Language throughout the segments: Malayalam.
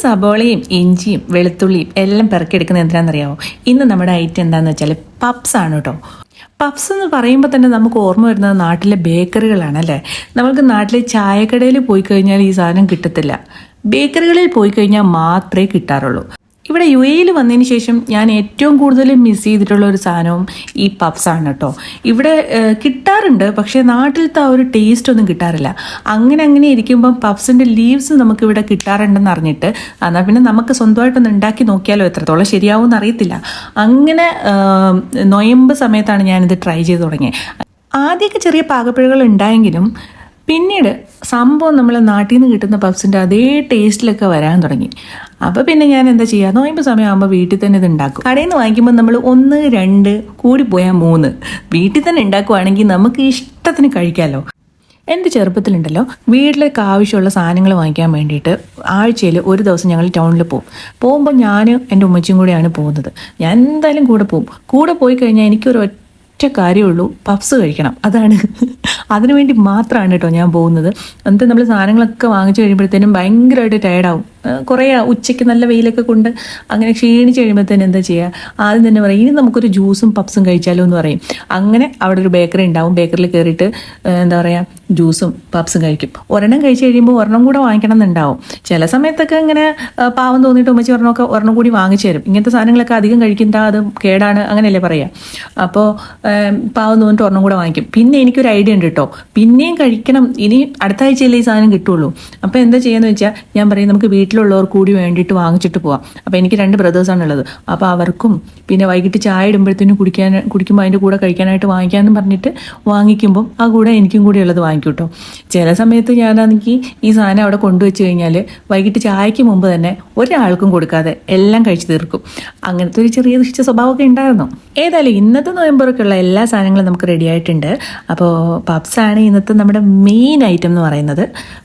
സബോളയും ഇഞ്ചിയും വെളുത്തുള്ളിയും എല്ലാം പെറുക്കിയെടുക്കുന്നത് എന്തിനാണെന്നറിയാമോ? ഇന്ന് നമ്മുടെ ഐറ്റം എന്താണെന്ന് വെച്ചാൽ പപ്സ് ആണ് കേട്ടോ. പപ്സ് എന്ന് പറയുമ്പോൾ തന്നെ നമുക്ക് ഓർമ്മ വരുന്നത് നാട്ടിലെ ബേക്കറികളാണ് അല്ലേ. നമുക്ക് നാട്ടിലെ ചായക്കടയിൽ പോയി കഴിഞ്ഞാൽ ഈ സാധനം കിട്ടത്തില്ല. ബേക്കറികളിൽ പോയി കഴിഞ്ഞാൽ മാത്രമേ കിട്ടാറുള്ളൂ. ഇവിടെ യു എയിൽ വന്നതിന് ശേഷം ഞാൻ ഏറ്റവും കൂടുതൽ മിസ് ചെയ്തിട്ടുള്ള ഒരു സാധനവും ഈ പപ്സ് ആണ് കേട്ടോ. ഇവിടെ കിട്ടാറുണ്ട്, പക്ഷേ നാട്ടിലത്തെ ആ ഒരു ടേസ്റ്റ് ഒന്നും കിട്ടാറില്ല. അങ്ങനെ ഇരിക്കുമ്പം പപ്സിൻ്റെ ലീവ്സ് നമുക്കിവിടെ കിട്ടാറുണ്ടെന്ന് അറിഞ്ഞിട്ട് എന്നാൽ പിന്നെ നമുക്ക് സ്വന്തമായിട്ടൊന്ന് ഉണ്ടാക്കി നോക്കിയാലോ, എത്രത്തോളം ശരിയാവും എന്നറിയത്തില്ല. അങ്ങനെ നൊയമ്പ് സമയത്താണ് ഞാനിത് ട്രൈ ചെയ്ത് തുടങ്ങിയത്. ആദ്യമൊക്കെ ചെറിയ പാകപ്പിഴകൾ ഉണ്ടായെങ്കിലും പിന്നീട് സംഭവം നമ്മൾ നാട്ടിൽ നിന്ന് കിട്ടുന്ന പപ്സിൻ്റെ അതേ ടേസ്റ്റിലൊക്കെ വരാൻ തുടങ്ങി. അപ്പോൾ പിന്നെ ഞാൻ എന്താ ചെയ്യുക, നോയമ്പ് സമയമാകുമ്പോൾ വീട്ടിൽ തന്നെ ഇത് ഉണ്ടാക്കും. കടയിൽ നിന്ന് വാങ്ങിക്കുമ്പോൾ നമ്മൾ 1, 2 കൂടിപ്പോയാൽ 3 വീട്ടിൽ തന്നെ ഉണ്ടാക്കുവാണെങ്കിൽ നമുക്ക് ഇഷ്ടത്തിന് കഴിക്കാമല്ലോ. എൻ്റെ ചെറുപ്പത്തിലുണ്ടല്ലോ, വീട്ടിലേക്ക് ആവശ്യമുള്ള സാധനങ്ങൾ വാങ്ങിക്കാൻ വേണ്ടിയിട്ട് ആഴ്ചയിൽ ഒരു ദിവസം ഞങ്ങൾ ടൗണിൽ പോകുമ്പോൾ ഞാൻ എൻ്റെ ഉമ്മച്ചിയും കൂടെയാണ് പോകുന്നത്. ഞാൻ എന്തായാലും കൂടെ പോയി കഴിഞ്ഞാൽ എനിക്കൊരു ഒറ്റ കാര്യമുള്ളൂ, പപ്സ് കഴിക്കണം. അതാണ് അതിനുവേണ്ടി മാത്രമാണ് കേട്ടോ ഞാൻ പോകുന്നത്. എന്നിട്ട് നമ്മൾ സാധനങ്ങളൊക്കെ വാങ്ങിച്ചു കഴിയുമ്പോഴത്തേനും ഭയങ്കരമായിട്ട് ടയർഡാവും. കുറേ ഉച്ചയ്ക്ക് നല്ല വെയിലൊക്കെ കൊണ്ട് അങ്ങനെ ക്ഷീണിച്ച് കഴിയുമ്പോഴത്തേനും എന്താ ചെയ്യുക, ആദ്യം തന്നെ പറയും ഇനി നമുക്കൊരു ജ്യൂസും പപ്സും കഴിച്ചാലോ എന്ന് പറയും. അങ്ങനെ അവിടെ ഒരു ബേക്കറി ഉണ്ടാവും. ബേക്കറിയിൽ കയറിയിട്ട് എന്താ പറയുക, ജ്യൂസും പപ്സും കഴിക്കും. ഒരെണ്ണം കഴിച്ച് കഴിയുമ്പോൾ ഒരെണ്ണം കൂടെ വാങ്ങിക്കണം എന്നുണ്ടാവും. ചില സമയത്തൊക്കെ ഇങ്ങനെ പാവം തോന്നിയിട്ട് ഉമ്മച്ചി ഒരെണ്ണം കൂടി വാങ്ങിച്ചു തരും. ഇങ്ങനത്തെ സാധനങ്ങളൊക്കെ അധികം കഴിക്കണ്ട, അത് കേടാണ് അങ്ങനെയല്ലേ പറയുക. അപ്പോൾ പാവം തോന്നിട്ട് ഒരെണ്ണം കൂടെ വാങ്ങിക്കും. പിന്നെ എനിക്കൊരു ഐഡിയ ഉണ്ട് കേട്ടോ, പിന്നെയും കഴിക്കണം, ഇനി അടുത്ത ആഴ്ചയല്ലേ ഈ സാധനം കിട്ടുള്ളൂ. അപ്പോൾ എന്താ ചെയ്യാന്ന് വെച്ചാൽ ഞാൻ പറയും നമുക്ക് വീട്ടിലുള്ളവർ കൂടി വേണ്ടിയിട്ട് വാങ്ങിച്ചിട്ട് പോവാം. അപ്പോൾ എനിക്ക് 2 ബ്രദേഴ്സാണ് ഉള്ളത്. അപ്പോൾ അവർക്കും പിന്നെ വൈകിട്ട് ചായ ഇടുമ്പോഴത്തേനും കുടിക്കുമ്പോൾ അതിൻ്റെ കൂടെ കഴിക്കാനായിട്ട് വാങ്ങിക്കാമെന്ന് പറഞ്ഞിട്ട് വാങ്ങിക്കുമ്പോൾ ആ കൂടെ എനിക്കും കൂടി ഉള്ളത് വാങ്ങിക്കും കേട്ടോ. ചില സമയത്ത് ഞാനാണെങ്കിൽ ഈ സാധനം അവിടെ കൊണ്ടുവച്ച് കഴിഞ്ഞാൽ വൈകിട്ട് ചായക്ക് മുമ്പ് തന്നെ ഒരാൾക്കും കൊടുക്കാതെ എല്ലാം കഴിച്ചു തീർക്കും. അങ്ങനത്തെ ഒരു ചെറിയ ദുഷിച്ച സ്വഭാവമൊക്കെ ഉണ്ടായിരുന്നു. ഏതായാലും ഇന്നത്തെ നോയമ്പുറക്കുള്ള എല്ലാ സാധനങ്ങളും നമുക്ക് റെഡി ആയിട്ടുണ്ട്. അപ്പോൾ പപ്സാണ് ഇന്നത്തെ നമ്മുടെ മെയിൻ ഐറ്റം എന്ന് പറയുന്നത്.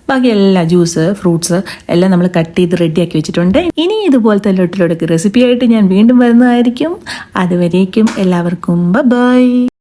ബാക്കി എല്ലാ ജ്യൂസ്, ഫ്രൂട്ട്സ് എല്ലാം നമ്മൾ കട്ട് ചെയ്ത് റെഡിയാക്കി വെച്ചിട്ടുണ്ട്. ഇനി ഇതുപോലത്തെ ലൊട്ടിലൊടുക്ക് റെസിപ്പി ആയിട്ട് ഞാൻ വീണ്ടും വരുന്നതായിരിക്കും. അതുവരേക്കും എല്ലാവർക്കും ബൈ.